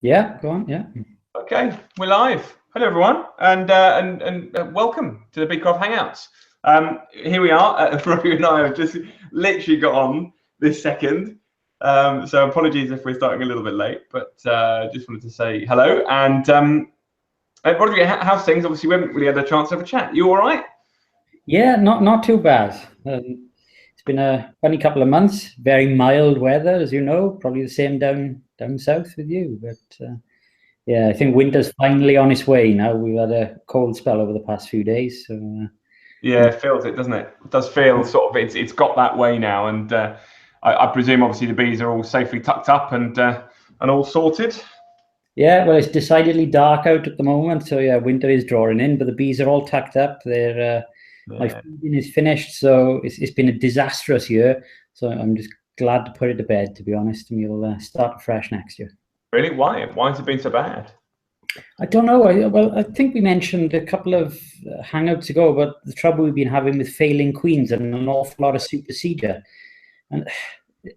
Yeah, go on. Yeah. Okay, we're live. Hello, everyone, and welcome to the Big Craft Hangouts. Here we are. Robbie and I have just literally got on this second, so apologies if we're starting a little bit late, but just wanted to say hello. And Robbie, how's things? Obviously, we haven't really had a chance to have a chat. You all right? Yeah, not too bad. It's been a funny couple of months. Very mild weather, as you know. Probably the same down south with you. But yeah, I think winter's finally on its way now. We've had a cold spell over the past few days. So Yeah, it feels it, doesn't it? It does feel sort of it's got that way now, and I presume obviously the bees are all safely tucked up and all sorted. yeah, well, it's decidedly dark out at the moment. So yeah, winter is drawing in, but the bees are all tucked up. My feeding is finished, so it's been a disastrous year. So I'm just glad to put it to bed, to be honest, and we'll start fresh next year. Really? Why? Why has it been so bad? I don't know. I think we mentioned a couple of hangouts ago about the trouble we've been having with failing queens and an awful lot of supersedure. And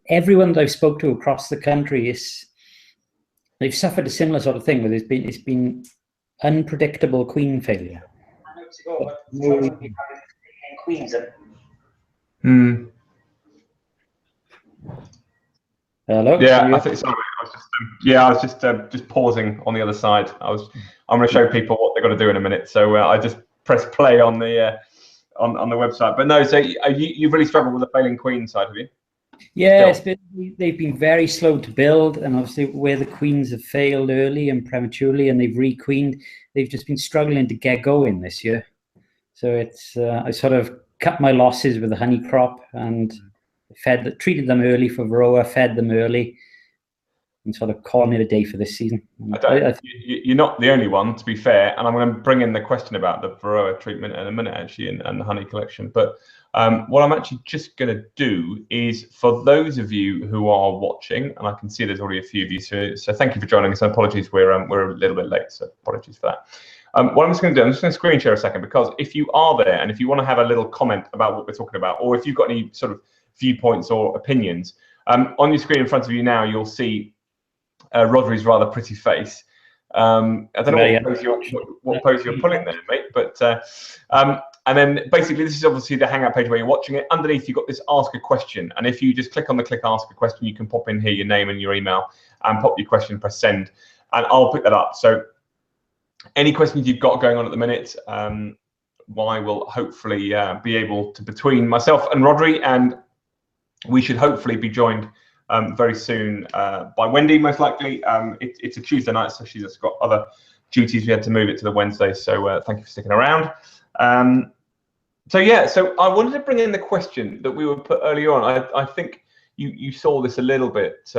everyone that I've spoke to across the country they've suffered a similar sort of thing where it's been unpredictable queen failure. Hangouts ago about the trouble we've been having with failing queens. Hello. Yeah, I think sorry. I was just pausing on the other side. I'm going to show people what they've got to do in a minute. So I just press play on the website. But no, so you've really struggled with the failing queen side, have you? Yeah, they've been very slow to build, and obviously where the queens have failed early and prematurely, and they've requeened, they've just been struggling to get going this year. So it's I sort of cut my losses with the honey crop and treated them early for Varroa, fed them early, and sort of calling it a day for this season. You're not the only one, to be fair, and I'm going to bring in the question about the Varroa treatment in a minute, actually, and the honey collection. But what I'm actually just going to do is, for those of you who are watching, and I can see there's already a few of you, so thank you for joining us. And apologies, we're a little bit late, so apologies for that. What I'm just going to do, I'm just going to screen share a second, because if you are there and if you want to have a little comment about what we're talking about, or if you've got any sort of viewpoints or opinions, on your screen in front of you now, you'll see Rodri's rather pretty face. I don't know what pose you're pulling there, mate, but and then basically this is obviously the Hangout page where you're watching it. Underneath you've got this Ask a Question, and if you just click Ask a Question, you can pop in here your name and your email and pop your question, press send, and I'll pick that up. So any questions you've got going on at the minute, I will hopefully be able to, between myself and Rodri, and we should hopefully be joined very soon by Wendy, most likely. It's a Tuesday night, so she's got other duties. We had to move it to the Wednesday, so thank you for sticking around. So yeah, so I wanted to bring in the question that we were put earlier on. I think you saw this a little bit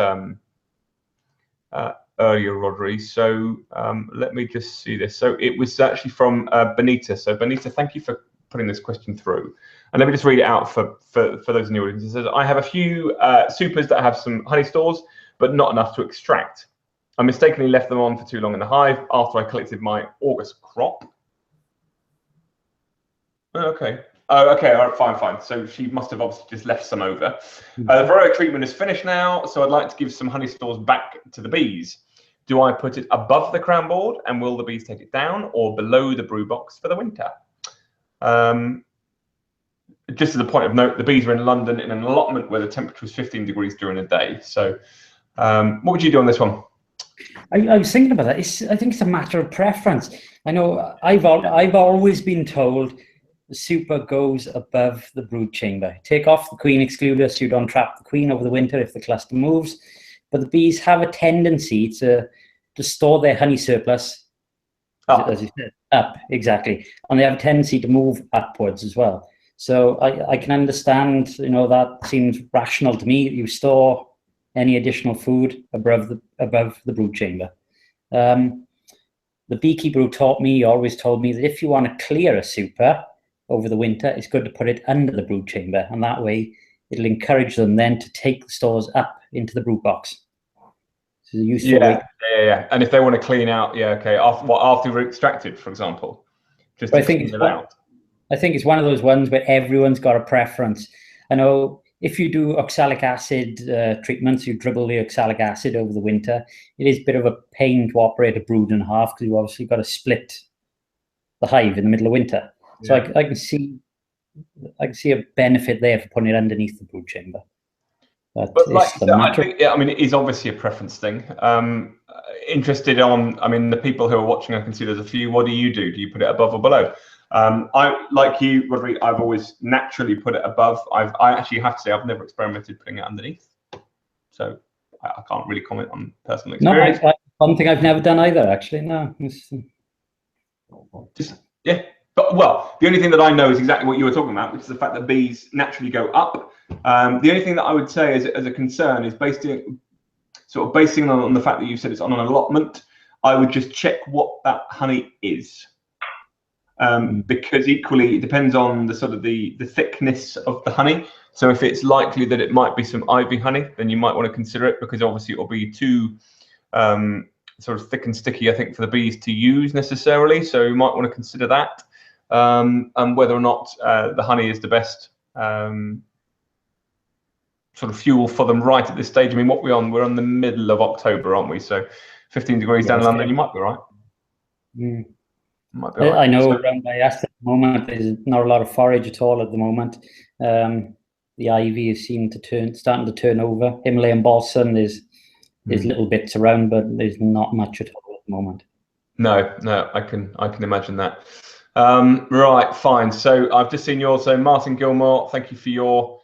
earlier, Rodri. So let me just see this. So it was actually from Benita. So Benita, thank you for putting this question through. And let me just read it out for those in the audience. It says, I have a few supers that have some honey stores, but not enough to extract. I mistakenly left them on for too long in the hive after I collected my August crop. Okay. Oh, okay. All right, fine. So she must have obviously just left some over. The Varroa treatment is finished now, so I'd like to give some honey stores back to the bees. Do I put it above the crown board, and will the bees take it down, or below the brew box for the winter? Just as a point of note, the bees are in London in an allotment where the temperature is 15 degrees during the day. So what would you do on this one? I was thinking about that. I think it's a matter of preference. I know I've always been told the super goes above the brood chamber. Take off the queen excluder so you don't trap the queen over the winter if the cluster moves. But the bees have a tendency to store their honey surplus, as you said, up, exactly. And they have a tendency to move upwards as well. So I can understand, that seems rational to me. You store any additional food above the brood chamber. The beekeeper who always told me that if you want to clear a super over the winter, it's good to put it under the brood chamber, and that way it'll encourage them then to take the stores up into the brood box. So a useful way. Yeah. And if they want to clean out, after they're extracted, for example, just to clean it out. I think it's one of those ones where everyone's got a preference. I know if you do oxalic acid treatments, you dribble the oxalic acid over the winter, it is a bit of a pain to operate a brood in half because you obviously got to split the hive in the middle of winter. So Yeah. I can see a benefit there for putting it underneath the brood chamber. But like you said, I think, I mean, it is obviously a preference thing. Interested on, I mean, the people who are watching, I can see there's a few. What do you do? Do you put it above or below? I, like you, Roderick, I've always naturally put it above. I actually have to say I've never experimented putting it underneath, so I can't really comment on personal experience. No, one thing I've never done either, actually. No, just yeah. But well, the only thing that I know is exactly what you were talking about, which is the fact that bees naturally go up. The only thing that I would say as a concern is basing on the fact that you said it's on an allotment. I would just check what that honey is. Because equally it depends on the sort of the thickness of the honey. So if it's likely that it might be some ivy honey, then you might want to consider it, because obviously it will be too sort of thick and sticky, I think, for the bees to use necessarily. So you might want to consider that, and whether or not the honey is the best sort of fuel for them right at this stage. I mean, what we're on the middle of October, aren't we? So 15 degrees down in London, you might be right. Might be right. I know around my estate at the moment there's not a lot of forage at all at the moment. The ivy is starting to turn over. Himalayan balsam, there's little bits around, but there's not much at all at the moment. No, I can imagine that. Right, fine. So I've just seen yours. So Martin Gilmore, thank you for your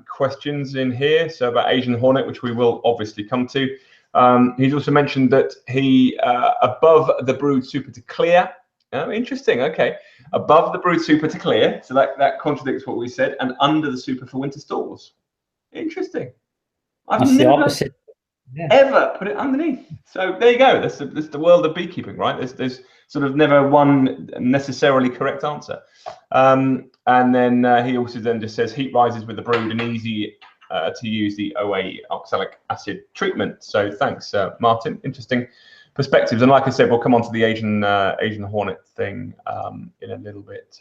questions in here. So about Asian Hornet, which we will obviously come to. He's also mentioned that he above the brood super to clear. Oh, interesting. Okay, above the brood super to clear. So that contradicts what we said, and under the super for winter stores. Interesting. I've never ever put it underneath. So there you go. That's the world of beekeeping, right? There's sort of never one necessarily correct answer. And then he also then just says heat rises with the brood and easy to use the OA oxalic acid treatment. So thanks, Martin. Interesting perspectives. And like I said, we'll come on to the Asian Hornet thing in a little bit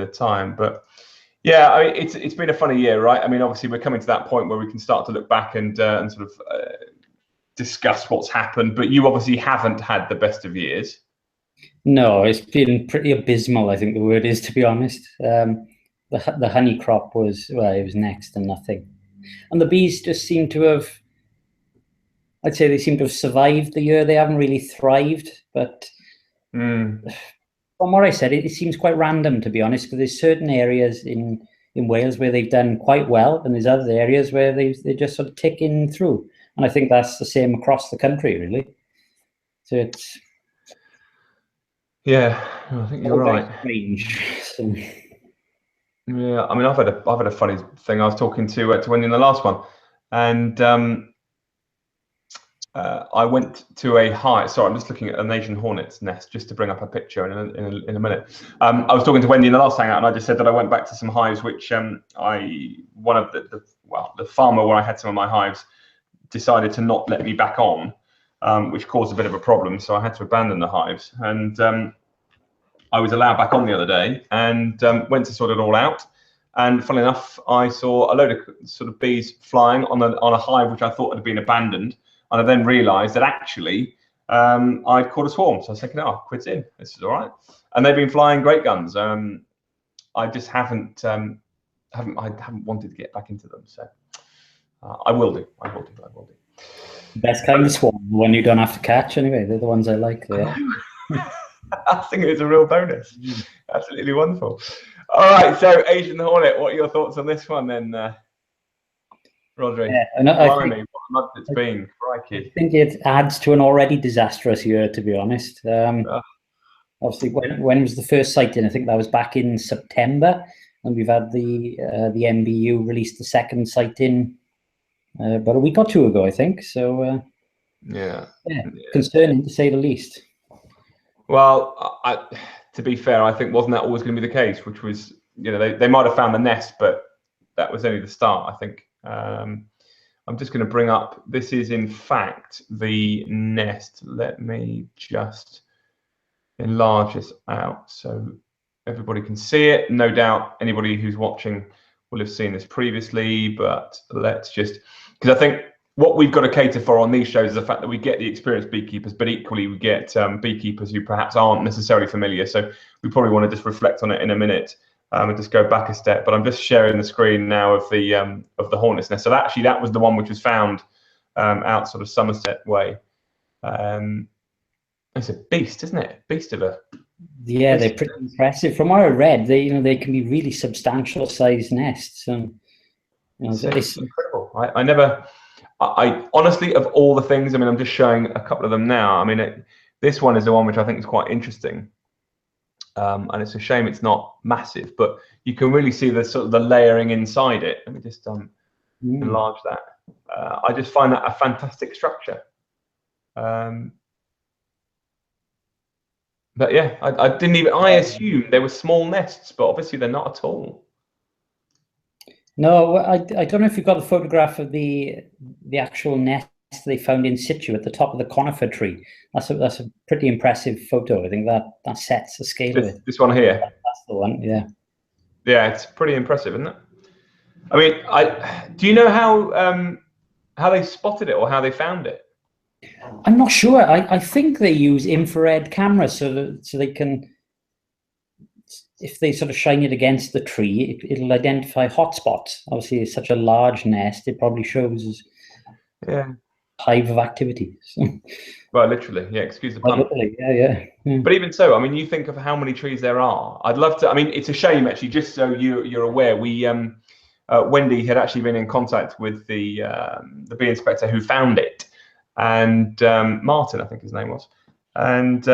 of time. But yeah, I mean, it's been a funny year, right? I mean, obviously we're coming to that point where we can start to look back and sort of discuss what's happened. But you obviously haven't had the best of years. No, it's been pretty abysmal, I think the word is, to be honest. The honey crop was, well, it was next to nothing. And the bees just seem to have, I'd say they seem to have survived the year. They haven't really thrived, but from what I said, it seems quite random, to be honest, because there's certain areas in Wales where they've done quite well, and there's other areas where they're just sort of ticking through. And I think that's the same across the country, really. So it's... Yeah, I think you're right. Strange. So. Yeah, I mean, I've had a funny thing. I was talking to Wendy in the last one, and I went to a hive. Sorry, I'm just looking at an Asian Hornet's nest just to bring up a picture in a minute. I was talking to Wendy in the last hangout, and I just said that I went back to some hives which the farmer where I had some of my hives decided to not let me back on, which caused a bit of a problem. So I had to abandon the hives, and I was allowed back on the other day and went to sort it all out. And funnily enough, I saw a load of sort of bees flying on a hive which I thought had been abandoned. And I then realised that actually I'd caught a swarm. So I was thinking, oh, quit's in. This is all right. And they've been flying great guns. I just haven't wanted to get back into them. So I will do. The best kind of swarm, the one you don't have to catch anyway. They're the ones I like there. I think it's a real bonus. Absolutely wonderful. All right, so Asian Hornet, what are your thoughts on this one then, Rodri? Yeah, what a month it's been, crikey. I think it adds to an already disastrous year, to be honest. Obviously, when was the first sighting? I think that was back in September, and we've had the MBU release the second sighting about a week or two ago, I think. So yeah, concerning to say the least. Well, to be fair, I think wasn't that always going to be the case? Which was, you know, they might have found the nest, but that was only the start, I think. I'm just going to bring up, this is in fact the nest. Let me just enlarge this out so everybody can see it. No doubt anybody who's watching will have seen this previously, but let's just, because I think what we've got to cater for on these shows is the fact that we get the experienced beekeepers, but equally we get beekeepers who perhaps aren't necessarily familiar. So we probably want to just reflect on it in a minute and just go back a step. But I'm just sharing the screen now of the hornet's nest. So actually that was the one which was found out sort of Somerset way. It's a beast, isn't it? Beast of a. Yeah, they're pretty impressive. From what I read, they can be really substantial sized nests. It's incredible. I honestly, of all the things, I mean, I'm just showing a couple of them now. I mean, this one is the one which I think is quite interesting, and it's a shame it's not massive, but you can really see the sort of the layering inside it. Let me just enlarge that. I just find that a fantastic structure. But yeah, I didn't even. I assumed they were small nests, but obviously they're not at all. No, I don't know if you've got the photograph of the actual nest they found in situ at the top of the conifer tree. That's a pretty impressive photo. I think that sets the scale of it. This one here. That's the one. Yeah. Yeah, it's pretty impressive, isn't it? I mean, do you know how they spotted it or how they found it? I'm not sure. I think they use infrared cameras so they can, if they sort of shine it against the tree, it'll identify hotspots. Obviously, it's such a large nest, it probably shows a hive of activity. Well, literally, yeah, excuse the pun. Literally, yeah. But even so, I mean, you think of how many trees there are. I'd love to, I mean, it's a shame, actually, just so you're aware, we, Wendy had actually been in contact with the bee inspector who found it, and Martin, I think his name was, and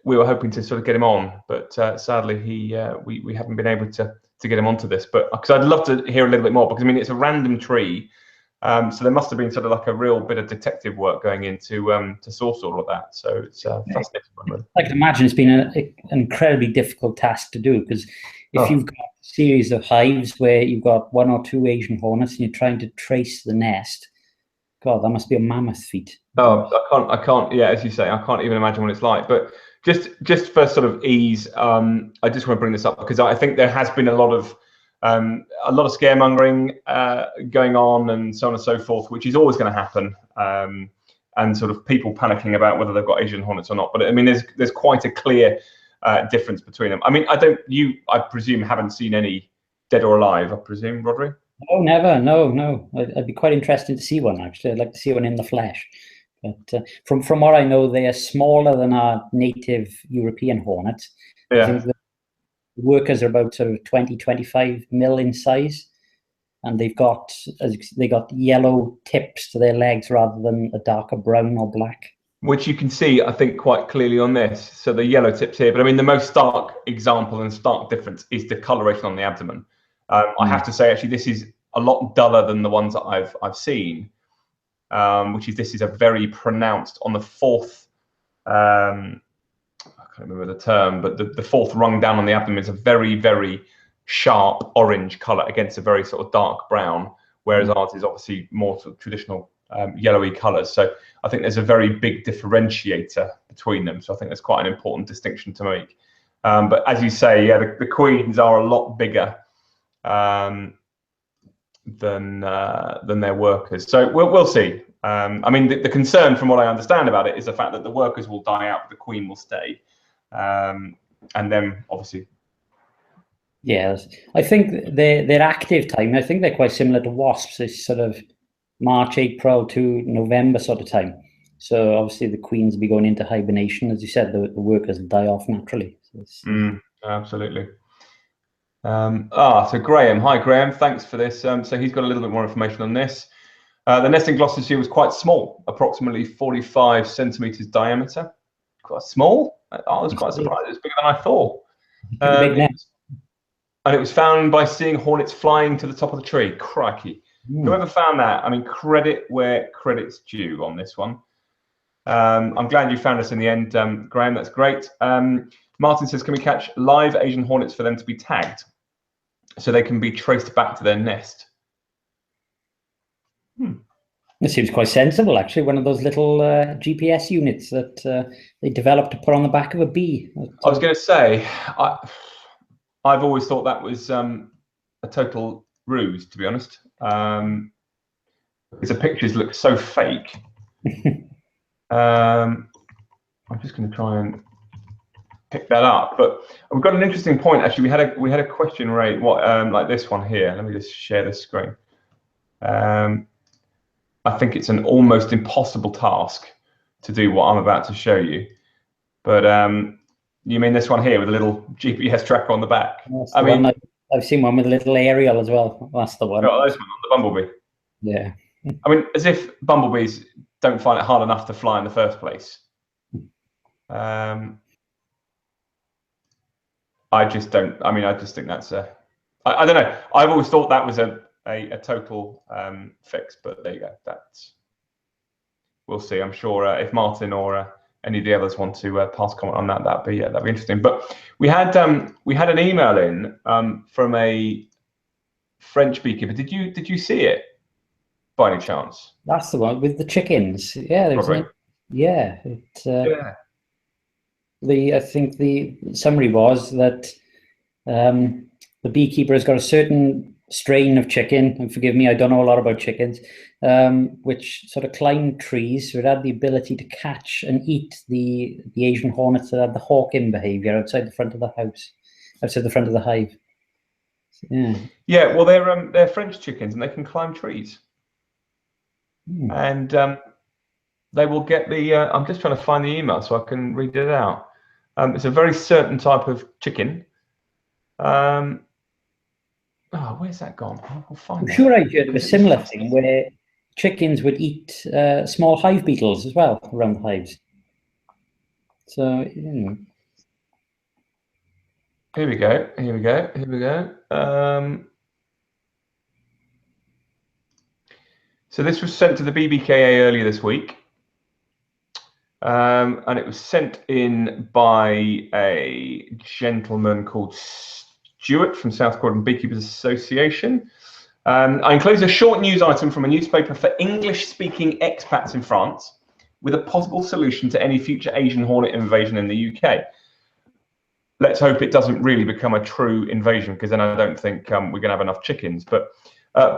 we were hoping to sort of get him on, but sadly we haven't been able to get him onto this. But because I'd love to hear a little bit more, because I mean it's a random tree, so there must have been sort of like a real bit of detective work going into to source all of that. So it's fascinating. I can imagine it's been an incredibly difficult task to do, because if you've got a series of hives where you've got 1 or 2 Asian hornets and you're trying to trace the nest, God, that must be a mammoth feat. Oh, I can't. Yeah, as you say, I can't even imagine what it's like. But just for sort of ease, I just want to bring this up because I think there has been a lot of scaremongering going on and so on and so forth, which is always going to happen, and sort of people panicking about whether they've got Asian hornets or not. But I mean, there's quite a clear difference between them. I mean, I presume haven't seen any dead or alive. I presume, Rodri? Oh, never. No. I'd be quite interested to see one, actually. I'd like to see one in the flesh. But from what I know, they are smaller than our native European hornets. Yeah. I think the workers are about sort of 20-25 mil in size, and they've got yellow tips to their legs rather than a darker brown or black. Which you can see, I think, quite clearly on this. So the yellow tips here, but I mean, the most stark example and stark difference is the coloration on the abdomen. I have to say, actually, this is a lot duller than the ones that I've seen, this is a very pronounced on the fourth. I can't remember the term, but the fourth rung down on the abdomen is a very, very sharp orange color against a very sort of dark brown, whereas ours is obviously more sort of traditional yellowy colors. So I think there's a very big differentiator between them. So I think that's quite an important distinction to make. But as you say, yeah, the queens are a lot bigger than their workers. So we'll see. I mean, the concern, from what I understand about it, is the fact that the workers will die out, but the queen will stay, and then obviously. Yes, I think their active time, I think they're quite similar to wasps. It's sort of March, April to November sort of time. So obviously the queens will be going into hibernation, as you said. The workers will die off naturally. So absolutely. So Graham, hi Graham, thanks for this. So he's got a little bit more information on this. The nest in Gloucestershire was quite small, approximately 45 centimeters diameter. Quite small. I was quite surprised. It's bigger than I thought. Big nest. And it was found by seeing hornets flying to the top of the tree. Crikey. Whoever found that, I mean, credit where credit's due on this one. I'm glad you found us in the end, Graham. That's great. Martin says, can we catch live Asian hornets for them to be tagged so they can be traced back to their nest? It seems quite sensible, actually. One of those little GPS units that they developed to put on the back of a bee. I was going to say, I've always thought that was a total ruse, to be honest. Because the pictures look so fake. I'm just going to try and pick that up, but we've got an interesting point. Actually, we had a question rate like this one here. Let me just share this screen. I think it's an almost impossible task to do what I'm about to show you, but you mean this one here with a little GPS tracker on the back? I mean, I've seen one with a little aerial as well. That's the one. Oh, this one on the Bumblebee. Yeah. I mean, as if bumblebees don't find it hard enough to fly in the first place. I just don't. I mean, I just think that's a. I don't know. I've always thought that was a total fix, but there you go. That's. We'll see. I'm sure if Martin or any of the others want to pass comment on that, that'd be interesting. But we had an email in from a French beekeeper. Did you see it by any chance? That's the one with the chickens. Yeah, there's yeah. Yeah. I think the summary was that the beekeeper has got a certain strain of chicken, and forgive me, I don't know a lot about chickens, which sort of climbed trees, so it had the ability to catch and eat the Asian hornets that had the hawking behaviour outside the front of the house, outside the front of the hive. Yeah. Yeah. Well, they're French chickens, and they can climb trees, and they will get the. I'm just trying to find the email so I can read it out. It's a very certain type of chicken. Oh, where's that gone? I'll find I'm sure I heard of a similar thing where chickens would eat small hive beetles as well around the hives. So, you know. Here we go. Here we go. Here we go. So this was sent to the BBKA earlier this week. And it was sent in by a gentleman called Stuart from South Croydon Beekeepers Association. I enclosed a short news item from a newspaper for English-speaking expats in France with a possible solution to any future Asian hornet invasion in the UK. Let's hope it doesn't really become a true invasion, because then I don't think we're going to have enough chickens. But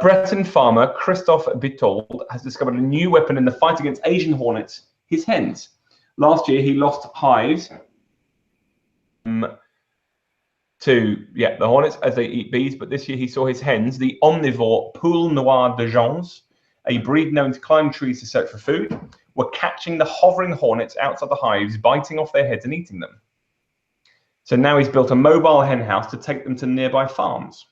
Breton farmer Christophe Bitold has discovered a new weapon in the fight against Asian hornets: his hens. Last year, he lost hives to the hornets as they eat bees, but this year he saw his hens, the omnivore Poule Noire de Gens, a breed known to climb trees to search for food, were catching the hovering hornets outside the hives, biting off their heads and eating them. So now he's built a mobile hen house to take them to nearby farms.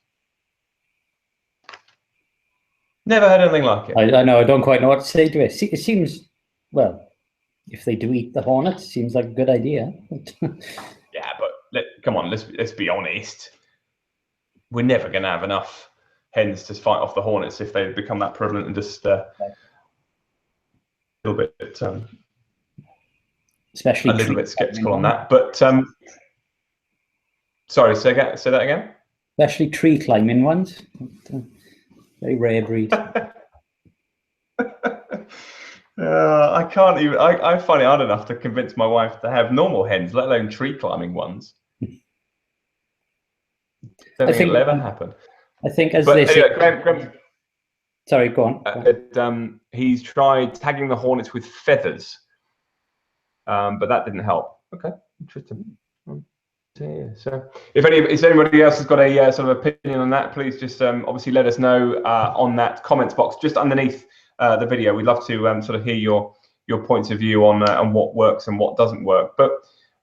Never heard anything like it. I know, I don't quite know what to say to it. It seems, well, if they do eat the hornets, it seems like a good idea. Yeah, but come on, let's be honest. We're never going to have enough hens to fight off the hornets if they become that prevalent, and just a little bit, especially a little bit skeptical on that. But sorry, say that again. Especially tree climbing ones. Very rare breed. I can't even. I find it hard enough to convince my wife to have normal hens, let alone tree climbing ones. Don't think it'll ever happen. I think as they say. Graham, sorry, go on. He's tried tagging the hornets with feathers, but that didn't help. Okay, interesting. So if anybody else has got a sort of opinion on that, please just obviously let us know on that comments box just underneath the video. We'd love to sort of hear your points of view on what works and what doesn't work. But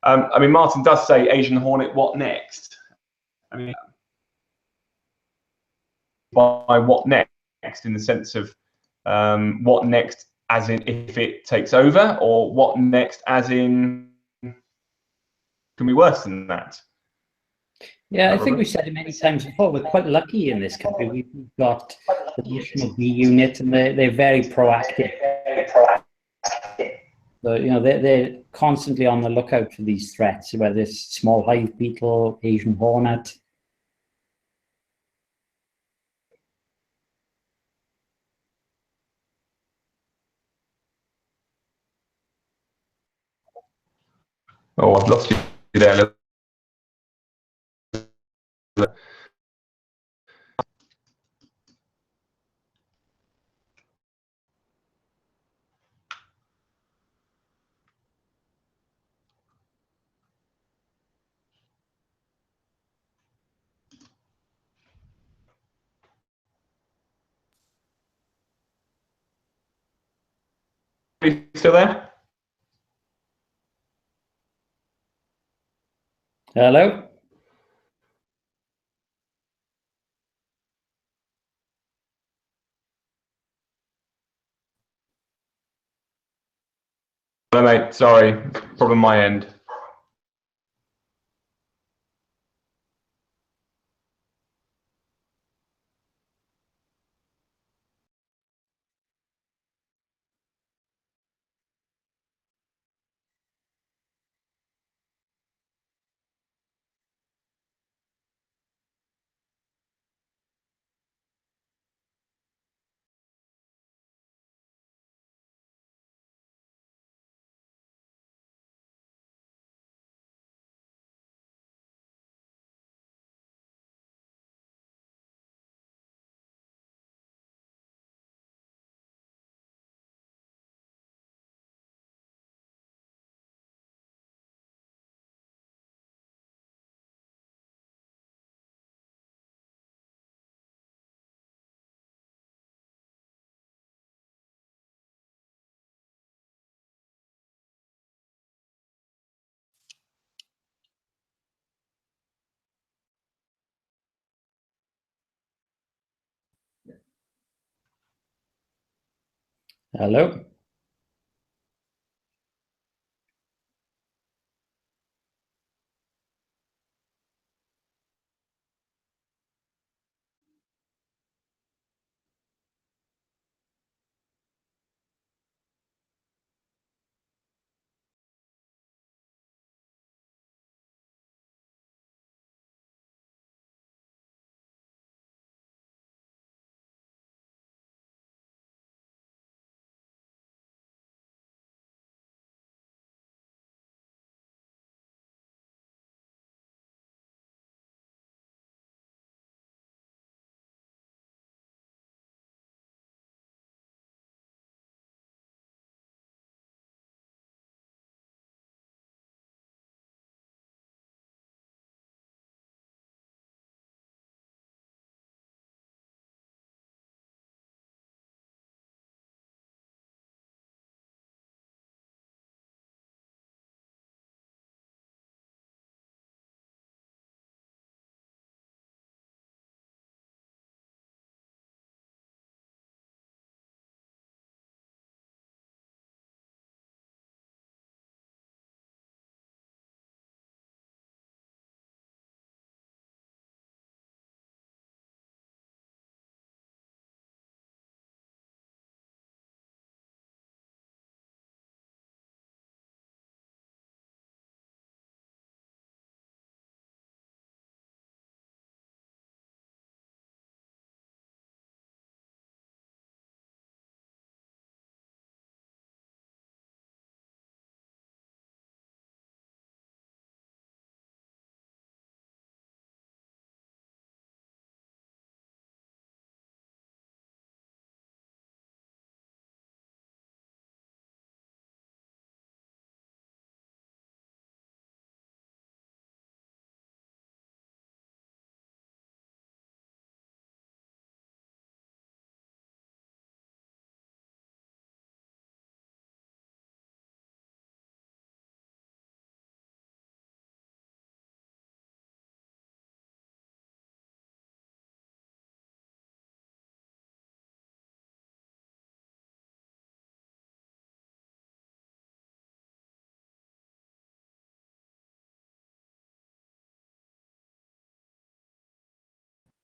I mean, Martin does say Asian hornet, what next? I mean, by what next in the sense of what next as in if it takes over, or what next as in can be worse than that? Yeah, I think we've said it many times before. We're quite lucky in this country. We've got the National Bee Unit, and they're very proactive. So, you know, they're constantly on the lookout for these threats, whether it's small hive beetle, Asian hornet. Oh, I've lost you there. you still there? Hello? Hello, mate. Sorry, problem my end. Hello?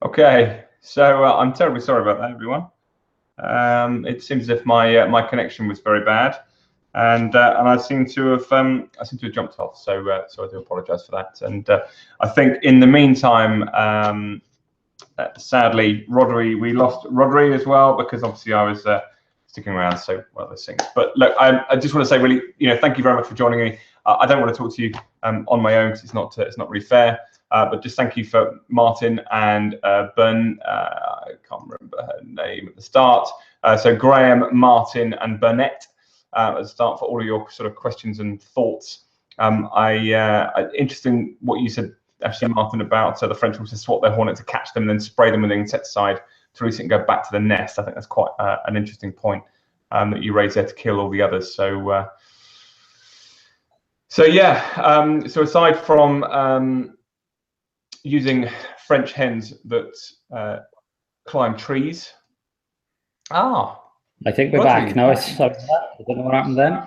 Okay, so I'm terribly sorry about that, everyone. It seems as if my connection was very bad, and I seem to have jumped off. So I do apologise for that. And I think in the meantime, sadly, we lost Rodri as well, because obviously I was sticking around. So well, those things. But look, I just want to say really, thank you very much for joining me. I don't want to talk to you on my own, because it's not really fair. But just thank you for Martin and Ben. I can't remember her name at the start. So Graham, Martin, and Burnett at the start, for all of your sort of questions and thoughts. Interesting what you said, actually, Martin, about the French also swat their hornet to catch them and then spray them with insecticide to release it and go back to the nest. I think that's quite an interesting point. that you raise there to kill all the others. So yeah. So aside from using French hens that climb trees. I think we're back now. Sorry, I don't know what happened then.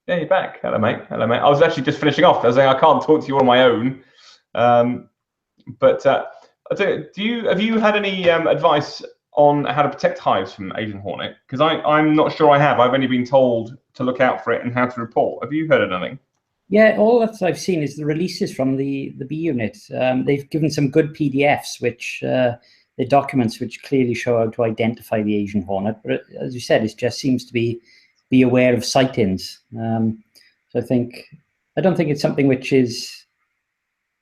Yeah, you're back. Hello, mate. Hello, mate. I was actually just finishing off. I was saying I can't talk to you on my own. But have you had any advice on how to protect hives from Asian Hornet? Because I'm not sure I have. I've only been told to look out for it and how to report. Have you heard of anything? Yeah, all that I've seen is the releases from the bee unit. They've given some good PDFs, which the documents which clearly show how to identify the Asian Hornet. But as you said, it just seems to be aware of sightings. So I don't think it's something which is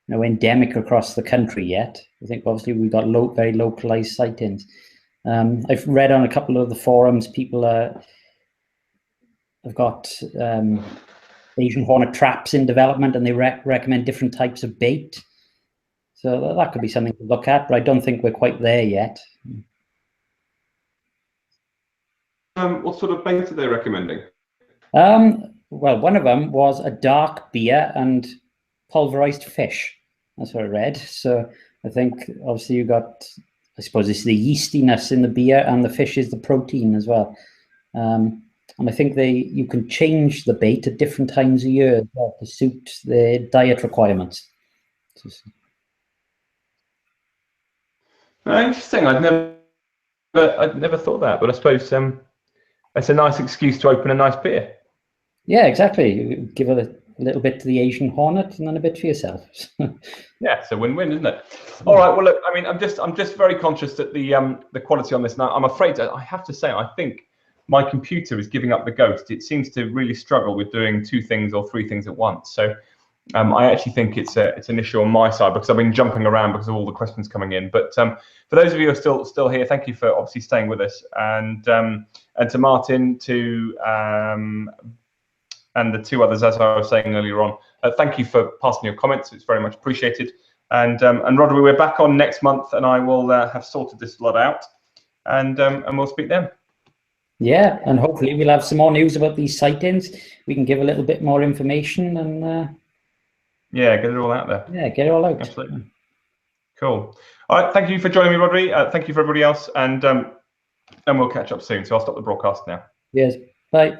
endemic across the country yet. I think obviously we've got very localized sightings. I've read on a couple of the forums, people have got Asian Hornet traps in development, and they recommend different types of bait. So that could be something to look at, but I don't think we're quite there yet. What sort of bait are they recommending? Well, one of them was a dark beer and pulverized fish. That's what I read. So I think obviously I suppose it's the yeastiness in the beer, and the fish is the protein as well. And I think you can change the bait at different times of year as well to suit their diet requirements. Interesting. I'd never thought that, but I suppose it's a nice excuse to open a nice beer. Yeah, exactly. You give a little bit to the Asian Hornet and then a bit for yourself. Yeah, it's a win-win, isn't it? All right. Well, look. I mean, I'm just very conscious that the quality on this now. I'm afraid I have to say I think my computer is giving up the ghost. It seems to really struggle with doing 2 things or 3 things at once. So I actually think it's an issue on my side, because I've been jumping around because of all the questions coming in. But for those of you who are still here, thank you for obviously staying with us, and to Martin, and the 2 others, as I was saying earlier on, thank you for passing your comments. It's very much appreciated. And Rodri, we're back on next month, and I will have sorted this lot out, and we'll speak then. Yeah, and hopefully we'll have some more news about these sightings. We can give a little bit more information and yeah, get it all out there. Yeah, get it all out. Absolutely. Cool. All right, thank you for joining me, Rodri. Thank you for everybody else, and we'll catch up soon. So I'll stop the broadcast now. Yes. Bye.